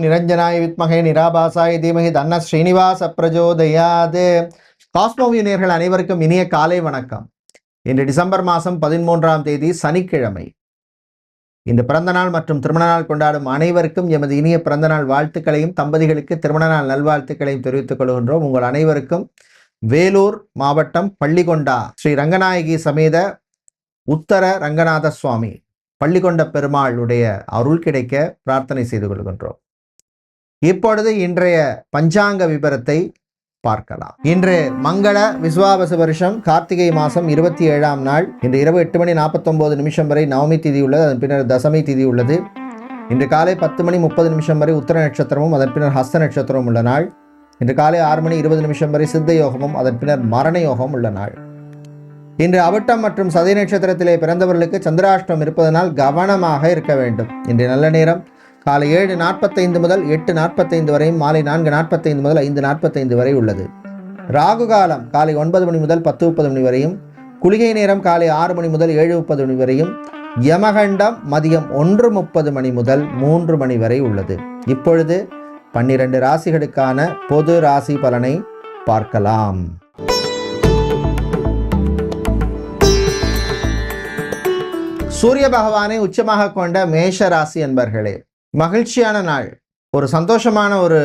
நிரஞ்சனாய வித்மகே நிராபாசாய தீமகி தன்ன ஸ்ரீனிவாச பிரஜோதயாது. காஸ்மோவியூ நேயர்கள் அனைவருக்கும் இனிய காலை வணக்கம். இன்று டிசம்பர் மாதம் 13ஆம் தேதி சனிக்கிழமை. இந்த பிறந்தநாள் மற்றும் திருமண நாள் கொண்டாடும் அனைவருக்கும் எமது இனிய பிறந்தநாள் வாழ்த்துக்களையும் தம்பதிகளுக்கு திருமண நாள் நல்வாழ்த்துக்களையும் தெரிவித்துக் கொள்கின்றோம். உங்கள் அனைவருக்கும் வேலூர் மாவட்டம் பள்ளிகொண்டா ஸ்ரீ ரங்கநாயகி சமேத உத்தர ரங்கநாத சுவாமி பள்ளிகொண்ட பெருமாளுடைய அருள் கிடைக்க பிரார்த்தனை செய்து கொள்கின்றோம். இப்பொழுது இன்றைய பஞ்சாங்க விபரத்தை பார்க்கலாம். இன்று மங்கள விஸ்வாவசு வருஷம் கார்த்திகை மாதம் 27ஆம் நாள். இன்று இரவு 8:49 வரை நவமி திதி உள்ளது. அதன் பின்னர் தசமி திதி உள்ளது. இன்று காலை 10:30 வரை உத்தர நட்சத்திரமும் அதன் பின்னர் ஹஸ்த நட்சத்திரமும் உள்ள நாள். இன்று காலை 6:20 வரை சித்த யோகமும் அதன் பின்னர் மரண யோகம் உள்ள நாள். இன்று அவிட்டம் மற்றும் சதய நட்சத்திரத்திலே பிறந்தவர்களுக்கு சந்திராஷ்டம் இருப்பதனால் கவனமாக இருக்க வேண்டும். இன்றைய நல்ல நேரம் காலை 7:45 முதல் 8:45 வரையும், மாலை 4:45 முதல் 5:45 வரை உள்ளது. ராகு காலம் காலை 9 மணி முதல் 10:30 வரையும், குளிகை நேரம் காலை 6 மணி முதல் 7:30 வரையும், யமகண்டம் மதியம் 1:30 முதல் 3 மணி வரை உள்ளது. இப்பொழுது 12 ராசிகளுக்கான பொது ராசி பலனை பார்க்கலாம். சூரிய பகவானை உச்சமாக கொண்ட மேஷ ராசி என்பர்களே, மகிழ்ச்சியான நாள். ஒரு சந்தோஷமான ஒரு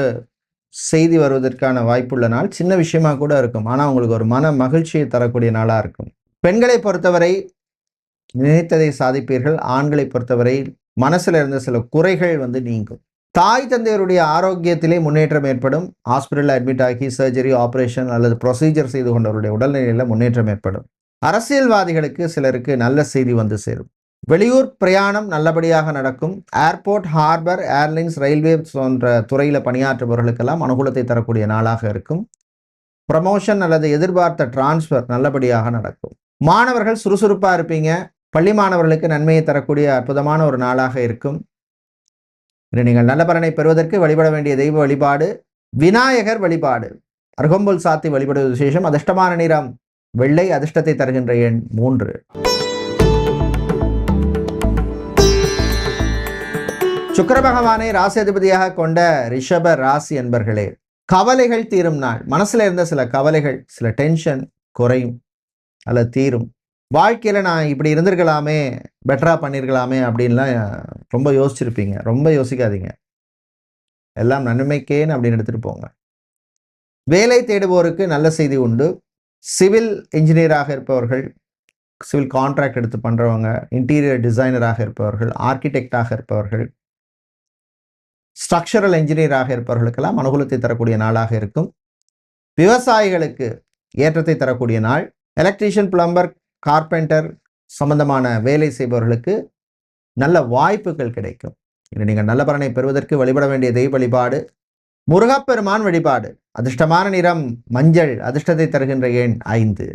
செய்தி வருவதற்கான வாய்ப்புள்ள நாள். சின்ன விஷயமா கூட இருக்கும், ஆனால் உங்களுக்கு ஒரு மன மகிழ்ச்சியை தரக்கூடிய நாளாக இருக்கும். பெண்களை பொறுத்தவரை நினைத்ததை சாதிப்பீர்கள். ஆண்களை பொறுத்தவரை மனசில் இருந்த சில குறைகள் நீங்கும். தாய் தந்தையருடைய ஆரோக்கியத்திலே முன்னேற்றம் ஏற்படும். ஹாஸ்பிட்டலில் அட்மிட் ஆகி சர்ஜரி, ஆப்ரேஷன் அல்லது ப்ரொசீஜர் செய்து கொண்டவருடைய உடல்நிலையில் முன்னேற்றம் ஏற்படும். அரசியல்வாதிகளுக்கு சிலருக்கு நல்ல செய்தி வந்து சேரும். வெளியூர் பிரயாணம் நல்லபடியாக நடக்கும். ஏர்போர்ட், ஹார்பர், ஏர்லைன்ஸ், ரயில்வே போன்ற துறையில் பணியாற்றுபவர்களுக்கெல்லாம் அனுகூலத்தை தரக்கூடிய நாளாக இருக்கும். ப்ரமோஷன் அல்லது எதிர்பார்த்த டிரான்ஸ்ஃபர் நல்லபடியாக நடக்கும். மாணவர்கள் சுறுசுறுப்பாக இருப்பீங்க. பள்ளி மாணவர்களுக்கு நன்மையை தரக்கூடிய அற்புதமான ஒரு நாளாக இருக்கும். நீங்கள் நல்ல பலனை பெறுவதற்கு வழிபட வேண்டிய தெய்வ வழிபாடு விநாயகர் வழிபாடு. அருகம்புல் சாத்தி வழிபடுவது விசேஷம். அதிர்ஷ்டமான நிறம் வெள்ளை. அதிர்ஷ்டத்தை தருகின்ற எண் 3. சுக்கிர பகவானை ராசி அதிபதியாக கொண்ட ரிஷப ராசி என்பர்களே, கவலைகள் தீரும் நாள். மனசுல இருந்த சில கவலைகள், சில டென்ஷன் குறையும் அல்லது தீரும். வாழ்க்கையில நான் இப்படி இருந்திருக்கலாமே, பெட்டரா பண்ணியிருக்கலாமே அப்படின்லாம் ரொம்ப யோசிச்சிருப்பீங்க. ரொம்ப யோசிக்காதீங்க, எல்லாம் நன்மைக்கேன்னு அப்படின்னு எடுத்துட்டு போங்க. வேலை தேடுவோருக்கு நல்ல செய்தி உண்டு. சிவில் இன்ஜினியராக இருப்பவர்கள், சிவில் கான்ட்ராக்ட் எடுத்து பண்ணுறவங்க, இன்டீரியர் டிசைனராக இருப்பவர்கள், ஆர்கிடெக்டாக இருப்பவர்கள், ஸ்ட்ரக்சரல் இன்ஜினியராக இருப்பவர்களுக்கெல்லாம் அனுகூலத்தை தரக்கூடிய நாளாக இருக்கும். விவசாயிகளுக்கு ஏற்றத்தை தரக்கூடிய நாள். எலக்ட்ரீஷியன், பிளம்பர், கார்பெண்டர் சம்பந்தமான வேலை செய்பவர்களுக்கு நல்ல வாய்ப்புகள் கிடைக்கும். இன்று நீங்கள் நல்ல பலனை பெறுவதற்கு வழிபட வேண்டிய தெய்வ வழிபாடு முருகப்பெருமான் வழிபாடு. அதிர்ஷ்டமான நிறம் மஞ்சள். அதிர்ஷ்டத்தை தருகின்ற எண் 5.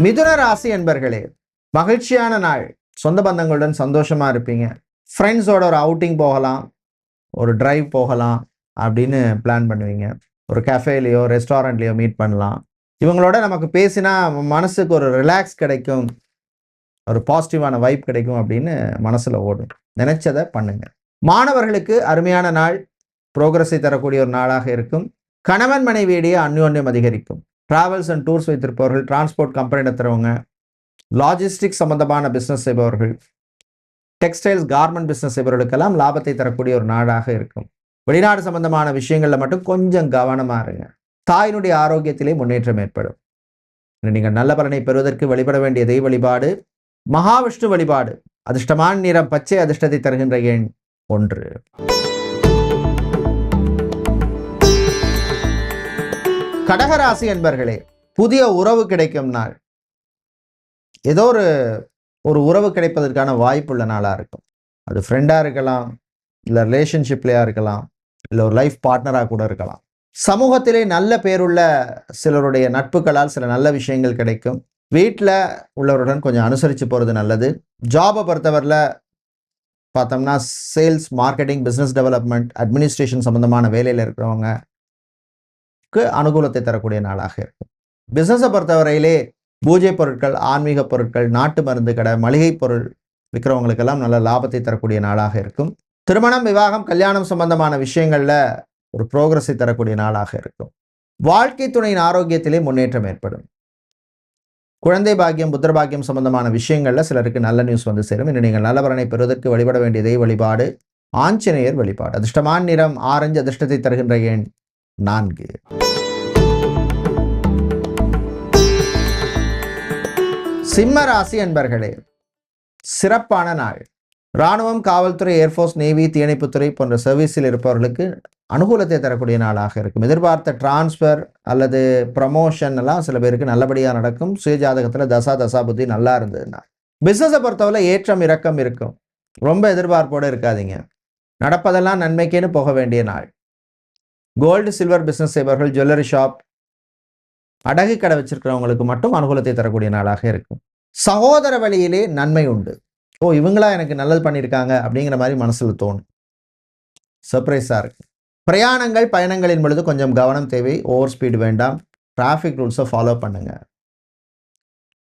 மிதுன ராசி என்பர்களே, மகிழ்ச்சியான நாள். சொந்த பந்தங்களுடன் சந்தோஷமா இருப்பீங்க. ஃப்ரெண்ட்ஸோட ஒரு அவுட்டிங் போகலாம், ஒரு டிரைவ் போகலாம் அப்படின்னு பிளான் பண்ணுவீங்க. ஒரு கஃபேலையோ ரெஸ்டாரண்ட்லையோ மீட் பண்ணலாம். இவங்களோட நமக்கு பேசினா மனசுக்கு ஒரு ரிலாக்ஸ் கிடைக்கும், ஒரு பாசிட்டிவான வைப் கிடைக்கும் அப்படின்னு மனசுல ஓடும். நினைச்சதை பண்ணுங்க. மாணவர்களுக்கு அருமையான நாள். ப்ரோக்ரஸை தரக்கூடிய ஒரு நாளாக இருக்கும். கணவன் மனைவியிடையே அந்யோன்யம் அதிகரிக்கும். டிராவல்ஸ் அண்ட் டூர்ஸ் வைத்திருப்பவர்கள், டிரான்ஸ்போர்ட் கம்பெனி நடத்துறவங்க, லாஜிஸ்டிக்ஸ் சம்பந்தமான பிஸ்னஸ் செய்பவர்கள், டெக்ஸ்டைல்ஸ் கார்மெண்ட் பிஸ்னஸ் செய்பவர்களுக்கெல்லாம் லாபத்தை தரக்கூடிய ஒரு நாளாக இருக்கும். வெளிநாடு சம்பந்தமான விஷயங்களில் மட்டும் கொஞ்சம் கவனமாக இருங்க. தாயினுடைய ஆரோக்கியத்திலே முன்னேற்றம் ஏற்படும். நீங்கள் நல்ல பலனை பெறுவதற்கு வழிபட வேண்டிய தெய்வ வழிபாடு மகாவிஷ்ணு வழிபாடு. அதிர்ஷ்டமான நிறம் பச்சை. அதிர்ஷ்டத்தை தருகின்ற எண் 1. கடகராசி என்பர்களே, புதிய உறவு கிடைக்கும் நாள். ஏதோ ஒரு உறவு கிடைப்பதற்கான வாய்ப்புள்ள நாளாக இருக்கும். அது ஃப்ரெண்டாக இருக்கலாம், இல்லை ரிலேஷன்ஷிப்லையாக இருக்கலாம், இல்லை ஒரு லைஃப் பார்ட்னராக கூட இருக்கலாம். சமூகத்திலே நல்ல பேருள்ள சிலருடைய நட்புகளால் சில நல்ல விஷயங்கள் கிடைக்கும். வீட்டில் உள்ளவருடன் கொஞ்சம் அனுசரித்து போகிறது நல்லது. ஜாபை பொறுத்தவரையில் பார்த்தோம்னா sales, marketing, business development, administration சம்மந்தமான வேலையில் இருக்கிறவங்களுக்கு அனுகூலத்தை தரக்கூடிய நாளாக இருக்கும். பிஸ்னஸை பொறுத்தவரையிலே பூஜை பொருட்கள், ஆன்மீக பொருட்கள், நாட்டு மருந்து கடை, மளிகை பொருள் விற்கிறவங்களுக்கெல்லாம் நல்ல லாபத்தை தரக்கூடிய நாளாக இருக்கும். திருமணம், விவாகம், கல்யாணம் சம்பந்தமான விஷயங்களில் ஒரு ப்ரோக்ரஸை தரக்கூடிய நாளாக இருக்கும். வாழ்க்கை துணையின் ஆரோக்கியத்திலே முன்னேற்றம் ஏற்படும். குழந்தை பாக்கியம், புத்திர பாக்கியம் சம்பந்தமான விஷயங்களில் சிலருக்கு நல்ல நியூஸ் வந்து சேரும். இன்று நீங்கள் நல்லவரனை பெறுவதற்கு வழிபட வேண்டிய தெய்வ வழிபாடு ஆஞ்சநேயர் வழிபாடு. அதிர்ஷ்டமான நிறம் ஆரஞ்சு. அதிர்ஷ்டத்தை தருகின்ற எண் 4. சிம்ம ராசி அன்பர்களே, சிறப்பான நாள். இராணுவம், காவல்துறை, ஏர்ஃபோர்ஸ், நேவி, தீயணைப்புத்துறை போன்ற சர்வீஸில் இருப்பவர்களுக்கு அனுகூலத்தை தரக்கூடிய நாளாக இருக்கும். எதிர்பார்த்த டிரான்ஸ்ஃபர் அல்லது ப்ரமோஷன் எல்லாம் சில பேருக்கு நல்லபடியாக நடக்கும். சுயஜாதகத்தில் தசா புத்தி நல்லா இருந்ததுன்னா. பிஸ்னஸை பொறுத்தவரை ஏற்றம் இறக்கம் இருக்கும். ரொம்ப எதிர்பார்ப்போடு இருக்காதீங்க. நடப்பதெல்லாம் நன்மைக்கேன்னு போக வேண்டிய நாள். கோல்டு சில்வர் பிஸ்னஸ் செய்பவர்கள், ஜுவல்லரி ஷாப், அடகு கடை வச்சிருக்கிறவங்களுக்கு மட்டும் அனுகூலத்தை தரக்கூடிய நாளாக இருக்கும். சகோதர வழியிலே நன்மை உண்டு. இவங்களா எனக்கு நல்லது பண்ணியிருக்காங்க அப்படிங்கிற மாதிரி மனசில் தோணும். சர்ப்ரைஸாக இருக்கு. பிரயாணங்கள், பயணங்களின் பொழுது கொஞ்சம் கவனம் தேவை. ஓவர் ஸ்பீடு வேண்டாம். டிராஃபிக் ரூல்ஸை ஃபாலோ பண்ணுங்க.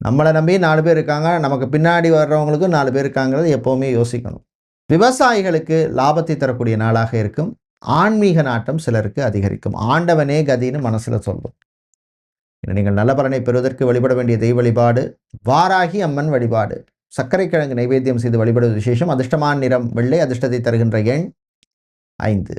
நம்மளை நம்பி 4 பேர் இருக்காங்க, நமக்கு பின்னாடி வர்றவங்களுக்கும் 4 பேர் இருக்காங்கிறது எப்போவுமே யோசிக்கணும். விவசாயிகளுக்கு லாபத்தை தரக்கூடிய நாளாக இருக்கும். ஆன்மீக நாட்டம் சிலருக்கு அதிகரிக்கும். ஆண்டவனே கதின்னு மனசில் சொல்லும். நீங்கள் நல்ல பலனை பெறுவதற்கு வழிபட வேண்டிய தெய்வ வழிபாடு வாராகி அம்மன் வழிபாடு. சர்க்கரை கிழங்கு நைவேத்தியம் செய்து வழிபடுவது விசேஷம். அதிர்ஷ்டமான நிறம் வெள்ளை. அதிர்ஷ்டத்தை தருகின்ற எண் 5.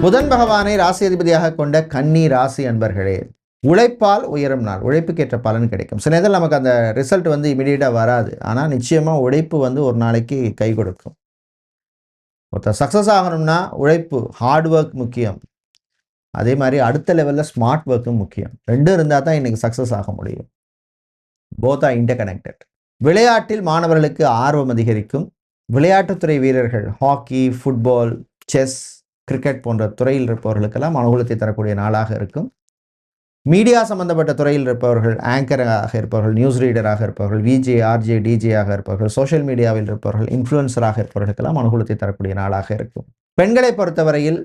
புதன் பகவானை ராசி அதிபதியாக கொண்ட கன்னி ராசி அன்பர்களே, உழைப்பால் உயரும் நாள். உழைப்புக்கேற்ற பலன் கிடைக்கும். சில நேரத்தில் நமக்கு அந்த ரிசல்ட் வந்து இமீடியட்டாக வராது. ஆனால் நிச்சயமாக உழைப்பு வந்து ஒரு நாளைக்கு கை கொடுக்கும். ஒருத்தர் சக்ஸஸ் ஆகணும்னா உழைப்பு, ஹார்ட் ஒர்க் முக்கியம். அதே மாதிரி அடுத்த லெவலில் ஸ்மார்ட் ஒர்க்கும் முக்கியம். 2 இருந்தால் தான் இன்றைக்கி சக்ஸஸ் ஆக முடியும். Both are interconnected. விளையாட்டில் மாணவர்களுக்கு ஆர்வம் அதிகரிக்கும். விளையாட்டுத்துறை வீரர்கள், ஹாக்கி, ஃபுட்பால், செஸ், கிரிக்கெட் போன்ற துறையில் இருப்பவர்களுக்கெல்லாம் அனுகூலத்தை தரக்கூடிய நாளாக இருக்கும். மீடியா சம்பந்தப்பட்ட துறையில் இருப்பவர்கள், ஆங்கராக இருப்பவர்கள், நியூஸ் ரீடராக இருப்பவர்கள், விஜே, ஆர்ஜே, டிஜேயாக இருப்பவர்கள், சோஷியல் மீடியாவில் இருப்பவர்கள், இன்ஃப்ளூயன்சராக இருப்பவர்களுக்கெல்லாம் அனுகூலத்தை தரக்கூடிய நாளாக இருக்கும். பெண்களை பொறுத்தவரையில்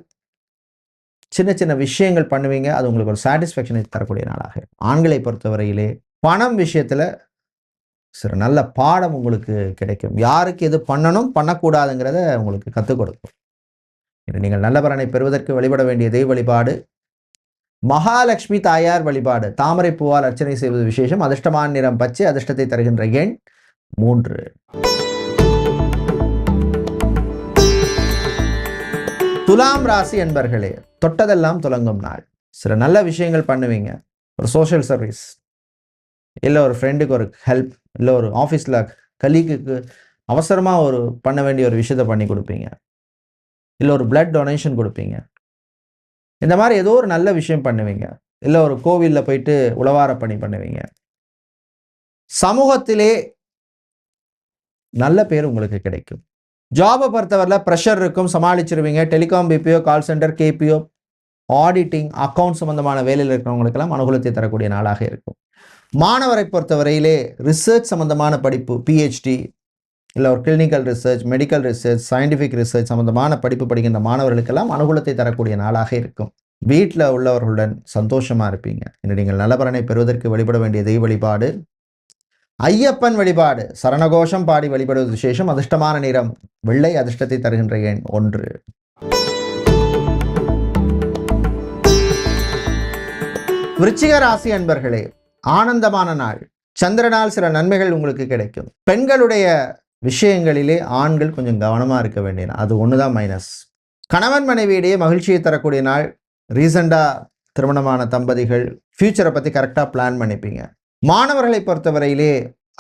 சின்ன சின்ன விஷயங்கள் பண்ணுவீங்க, அது உங்களுக்கு ஒரு சாட்டிஸ்ஃபேக்ஷனை தரக்கூடிய நாளாக இருக்கும். ஆண்களை பொறுத்தவரையிலே பணம் விஷயத்தில் சில நல்ல பாடம் உங்களுக்கு கிடைக்கும். யாருக்கு எது பண்ணணும் பண்ணக்கூடாதுங்கிறத உங்களுக்கு கற்றுக் கொடுக்கும். நீங்கள் நல்ல பலனை பெறுவதற்கு வழிபட வேண்டிய தெய்வ வழிபாடு மகாலட்சுமி தாயார் வழிபாடு. தாமரை பூவால் அர்ச்சனை செய்வது விசேஷம். அதிர்ஷ்டமான நிறம் பச்சை. அதிர்ஷ்டத்தை தருகின்ற எண் 3. துலாம் ராசி அன்பர்களே, தொட்டதெல்லாம் துலங்கும் நாள். சில நல்ல விஷயங்கள் பண்ணுவீங்க. ஒரு சோஷியல் சர்வீஸ், இல்லை ஒரு ஃப்ரெண்டுக்கு ஒரு ஹெல்ப், இல்லை ஒரு ஆஃபீஸில் கலீக்குக்கு அவசரமாக ஒரு பண்ண வேண்டிய ஒரு விஷயத்தை பண்ணி கொடுப்பீங்க. இல்லை ஒரு பிளட் டொனேஷன் கொடுப்பீங்க. இந்த மாதிரி ஏதோ ஒரு நல்ல விஷயம் பண்ணுவீங்க. இல்லை ஒரு கோவிலில் போயிட்டு உழவார பணி பண்ணுவீங்க. சமூகத்திலே நல்ல பேர் உங்களுக்கு கிடைக்கும். ஜாபை பொறுத்தவரையில் ப்ரெஷர் இருக்கும், சமாளிச்சிருவீங்க. Telecom, BPO, call centre, KPO, auditing, account சம்பந்தமான வேலையில் இருக்கிறவங்களுக்கெல்லாம் அனுகூலத்தை தரக்கூடிய நாளாக இருக்கும். மாணவரை பொறுத்தவரையிலே ரிசர்ச் சம்பந்தமான படிப்பு, பிஹெச்டி, இல்லை ஒரு clinical research, medical research, scientific research சம்பந்தமான படிப்பு படிக்கின்ற மாணவர்களுக்கெல்லாம் அனுகூலத்தை தரக்கூடிய நாளாக இருக்கும். வீட்டில் உள்ளவர்களுடன் சந்தோஷமாக இருப்பீங்க. இன்று நீங்கள் நல்ல பலனை பெறுவதற்கு வழிபட வேண்டிய தெய்வ வழிபாடு ஐயப்பன் வழிபாடு. சரணகோஷம் பாடி வழிபடுவது விசேஷம். அதிர்ஷ்டமான நிறம் வெள்ளை. அதிர்ஷ்டத்தை தருகின்ற எண் 1. விருச்சிக ராசி அன்பர்களே, ஆனந்தமான நாள். சந்திரனால் சில நன்மைகள் உங்களுக்கு கிடைக்கும். பெண்களுடைய விஷயங்களிலே ஆண்கள் கொஞ்சம் கவனமாக இருக்க வேண்டிய நாள். அது ஒன்று தான் மைனஸ். கணவன் மனைவியிடையே மகிழ்ச்சியை தரக்கூடிய நாள். ரீசெண்டாக திருமணமான தம்பதிகள் ஃப்யூச்சரை பற்றி கரெக்டாக பிளான் பண்ணிப்பீங்க. மாணவர்களை பொறுத்தவரையிலே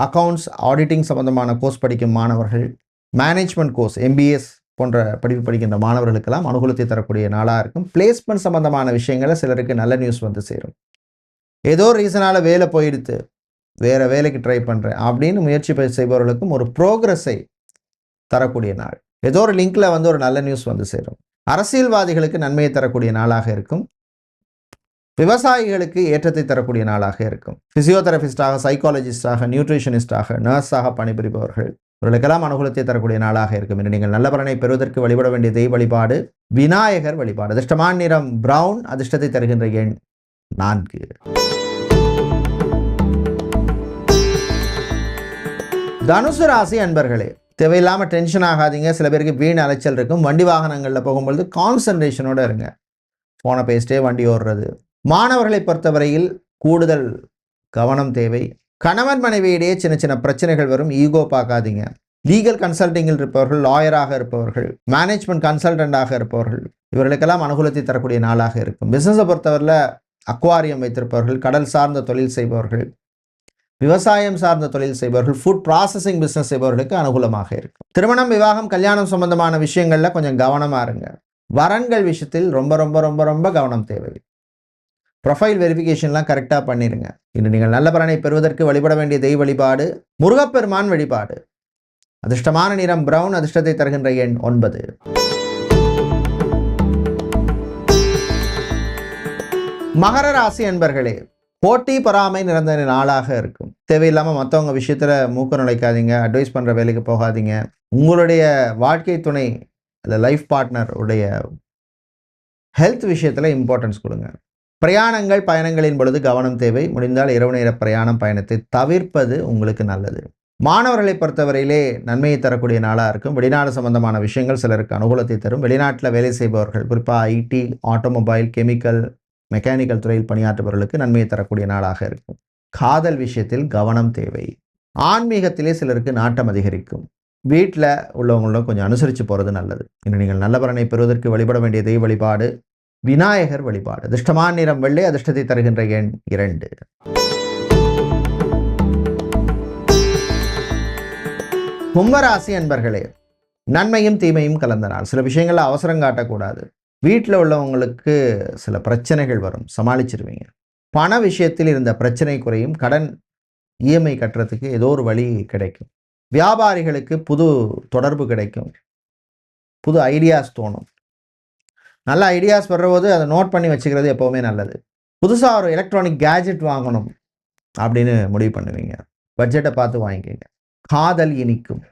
அக்கௌண்ட்ஸ், ஆடிட்டிங் சம்பந்தமான கோர்ஸ் படிக்கும் மாணவர்கள், மேனேஜ்மெண்ட் கோர்ஸ், எம்பிஎஸ் போன்ற படிப்பு படிக்கின்ற மாணவர்களுக்கெல்லாம் அனுகூலத்தை தரக்கூடிய நாளாக இருக்கும். பிளேஸ்மெண்ட் சம்பந்தமான விஷயங்களில் சிலருக்கு நல்ல நியூஸ் வந்து சேரும். ஏதோ ரீசனால் வேலை போயிடுத்து, வேறு வேலைக்கு ட்ரை பண்ணுறேன் அப்படின்னு முயற்சி செய்பவர்களுக்கும் ஒரு ப்ரோக்ரஸை தரக்கூடிய நாள். ஏதோ ஒரு லிங்கில் வந்து ஒரு நல்ல நியூஸ் வந்து சேரும். அரசியல்வாதிகளுக்கு நன்மையை தரக்கூடிய நாளாக இருக்கும். விவசாயிகளுக்கு ஏற்றத்தை தரக்கூடிய நாளாக இருக்கும். ஃபிசியோதெரபிஸ்டாக, சைக்காலஜிஸ்டாக, நியூட்ரிஷனிஸ்டாக, நர்ஸாக பணிபுரிபவர்கள் இவர்களுக்கெல்லாம் அனுகூலத்தை தரக்கூடிய நாளாக இருக்கும். என்று நீங்கள் நல்ல பலனை பெறுவதற்கு வழிபட வேண்டிய தெய்வ வழிபாடு விநாயகர் வழிபாடு. அதிர்ஷ்டமான நிறம் பிரவுன். அதிர்ஷ்டத்தை தருகின்ற எண் 4. தனுசு ராசி அன்பர்களே, தேவையில்லாமல் டென்ஷன் ஆகாதீங்க. சில பேருக்கு வீண் அலைச்சல் இருக்கும். வண்டி வாகனங்களில் போகும்பொழுது கான்சன்ட்ரேஷனோடு இருங்க. ஃபோனை பேசிட்டே வண்டி ஓடுறது. மாணவர்களை பொறுத்தவரையில் கூடுதல் கவனம் தேவை. கணவன் மனைவியிடையே சின்ன சின்ன பிரச்சனைகள் வரும். ஈகோ பார்க்காதீங்க. லீகல் கன்சல்டிங்கில் இருப்பவர்கள், லாயராக இருப்பவர்கள், மேனேஜ்மெண்ட் கன்சல்டண்டாக இருப்பவர்கள், இவர்களுக்கெல்லாம் அனுகூலத்தை தரக்கூடிய நாளாக இருக்கும். பிஸ்னஸை பொறுத்தவரையில் அக்வாரியம் வைத்திருப்பவர்கள், கடல் சார்ந்த தொழில் செய்பவர்கள், விவசாயம் சார்ந்த தொழில் செய்பவர்கள், ஃபுட் ப்ராசஸிங் பிஸ்னஸ் செய்பவர்களுக்கு அனுகூலமாக இருக்கும். திருமணம், விவாகம், கல்யாணம் சம்பந்தமான விஷயங்களில் கொஞ்சம் கவனமாக இருங்க. வரன்கள் விஷயத்தில் ரொம்ப ரொம்ப ரொம்ப ரொம்ப கவனம் தேவை. ப்ரொஃபைல் வெரிஃபிகேஷன்லாம் கரெக்டாக பண்ணிடுங்க. இன்று நீங்கள் நல்ல பலனை பெறுவதற்கு வழிபட வேண்டிய தெய்வ வழிபாடு முருகப்பெருமான் வழிபாடு. அதிர்ஷ்டமான நிறம் பிரவுன். அதிர்ஷ்டத்தை தருகின்ற எண் 9. மகர ராசி அன்பர்களே, போட்டி பொறாமை நிறைந்த நாளாக இருக்கும். தேவையில்லாமல் மற்றவங்க விஷயத்தில் மூக்க நுழைக்காதீங்க. அட்வைஸ் பண்ணுற வேலைக்கு போகாதீங்க. உங்களுடைய வாழ்க்கை துணை இல்லை லைஃப் பார்ட்னர் உடைய ஹெல்த் விஷயத்தில் இம்பார்ட்டன்ஸ் கொடுங்க. பிரயாணங்கள், பயணங்களின் பொழுது கவனம் தேவை. முடிந்தால் இரவு நேர பிரயாணம், பயணத்தை தவிர்ப்பது உங்களுக்கு நல்லது. மாணவர்களை பொறுத்தவரையிலே நன்மையை தரக்கூடிய நாளாக இருக்கும். வெளிநாடு சம்பந்தமான விஷயங்கள் சிலருக்கு அனுகூலத்தை தரும். வெளிநாட்டில் வேலை செய்பவர்கள், குறிப்பாக ஐடி, ஆட்டோமொபைல், கெமிக்கல், மெக்கானிக்கல் துறையில் பணியாற்றுபவர்களுக்கு நன்மையை தரக்கூடிய நாளாக இருக்கும். காதல் விஷயத்தில் கவனம் தேவை. ஆன்மீகத்திலே சிலருக்கு நாட்டம் அதிகரிக்கும். வீட்டில் உள்ளவங்களும் கொஞ்சம் அனுசரித்து போகிறது நல்லது. இன்று நீங்கள் நல்ல பலனை பெறுவதற்கு வழிபட வேண்டிய தெய்வ வழிபாடு விநாயகர் வழிபாடு. அதிர்ஷ்டமான நிறம் வெள்ளை. அதிர்ஷ்டத்தை தருகின்ற எண் 2. கும்பராசி அன்பர்களே, நன்மையும் தீமையும் கலந்த நாள். சில விஷயங்களில் அவசரம் காட்டக்கூடாது. வீட்டில் உள்ளவங்களுக்கு சில பிரச்சனைகள் வரும், சமாளிச்சிருவீங்க. பண விஷயத்தில் இருந்த பிரச்சனை குறையும். கடன் இஎம்ஐ கட்டுறதுக்கு ஏதோ ஒரு வழி கிடைக்கும். வியாபாரிகளுக்கு புது தொடர்பு கிடைக்கும். புது ஐடியாஸ் தோணும். நல்ல ஐடியாஸ் வர்றபோது அதை நோட் பண்ணி வச்சுக்கிறது எப்போவுமே நல்லது. புதுசாக ஒரு எலக்ட்ரானிக் கேஜெட் வாங்கணும் அப்படின்னு முடிவு பண்ணுவீங்க. பட்ஜெட்டை பார்த்து வாங்கிக்கோங்க. காதல் இனிக்கும்.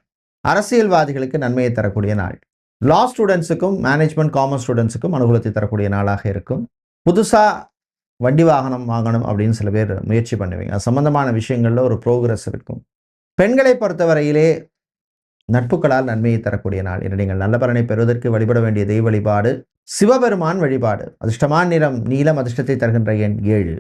அரசியல்வாதிகளுக்கு நன்மையை தரக்கூடிய நாள். லா ஸ்டூடெண்ட்ஸுக்கும் மேனேஜ்மெண்ட் காமர்ஸ் ஸ்டூடெண்ட்ஸுக்கும் அனுகூலத்தை தரக்கூடிய நாளாக இருக்கும். புதுசாக வண்டி வாகனம் வாங்கணும் அப்படின்னு சில பேர் முயற்சி பண்ணுவீங்க. அது சம்பந்தமான விஷயங்களில் ஒரு ப்ரோக்ரஸ் இருக்கும். பெண்களை பொறுத்தவரையிலே நட்புகளால் நன்மையை தரக்கூடிய நாள். இன்று நீங்கள் நல்ல பலனை பெறுவதற்கு வழிபட வேண்டிய தெய்வ வழிபாடு சிவபெருமான் வழிபாடு. அதிர்ஷ்டமான நிறம் நீலம். அதிர்ஷ்டத்தை தருகின்ற எண் 7.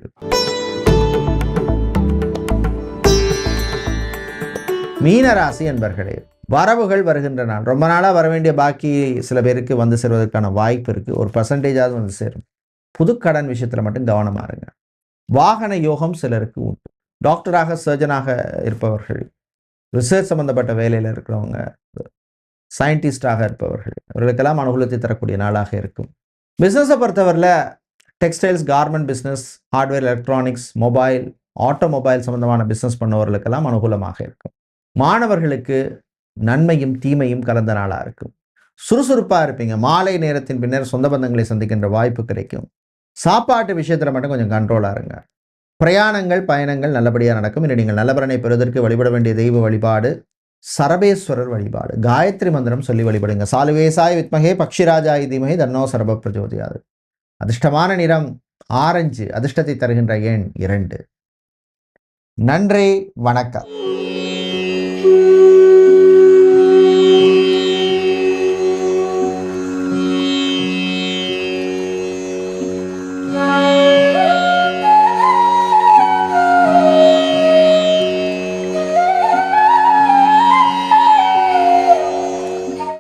மீனராசி அன்பர்களே, வரவுகள் வருகின்ற நாள். ரொம்ப நாளாக வர வேண்டிய பாக்கி சில பேருக்கு வந்து சேர்வதற்கான வாய்ப்பு இருக்குது. ஒரு பர்சன்டேஜாவது வந்து சேரும். புதுக்கடன் விஷயத்தில் மட்டும் கவனமாக இருங்க. வாகன யோகம் சிலருக்கு உண்டு. டாக்டராக, சர்ஜனாக இருப்பவர்கள், ரிசர்ச் சம்பந்தப்பட்ட வேலையில் இருக்கிறவங்க, சயின்டிஸ்டாக இருப்பவர்கள், இவர்களுக்கெல்லாம் அனுகூலத்தை தரக்கூடிய நாளாக இருக்கும். பிஸ்னஸை பொறுத்தவரையில் textiles, garment business, hardware, electronics, mobile, automobile சம்பந்தமான பிஸ்னஸ் பண்ணுவவர்களுக்கெல்லாம் அனுகூலமாக இருக்கும். மாணவர்களுக்கு நன்மையும் தீமையும் கலந்த நாளாக இருக்கும். சுறுசுறுப்பாக இருப்பீங்க. மாலை நேரத்தின் பின்னர் சொந்த பந்தங்களை சந்திக்கின்ற வாய்ப்பு கிடைக்கும். சாப்பாட்டு விஷயத்தில் மட்டும் கொஞ்சம் கண்ட்ரோலாக இருங்க. பிரயாணங்கள், பயணங்கள் நல்லபடியாக நடக்கும். இன்று நீங்கள் நல்ல பலனை பெறுவதற்கு வழிபட வேண்டிய தெய்வ வழிபாடு சரபேஸ்வரர் வழிபாடு. காயத்ரி மந்திரம் சொல்லி வழிபடுங்க. சாலுவேசாய் வித்மகே பக்ஷிராஜாய் தீமஹி தன்னோ சர்வ பிரச்சோதயாத். அதிர்ஷ்டமான நிறம் ஆரஞ்சு. அதிர்ஷ்டத்தை தருகின்ற எண் 2. நன்றி, வணக்கம்.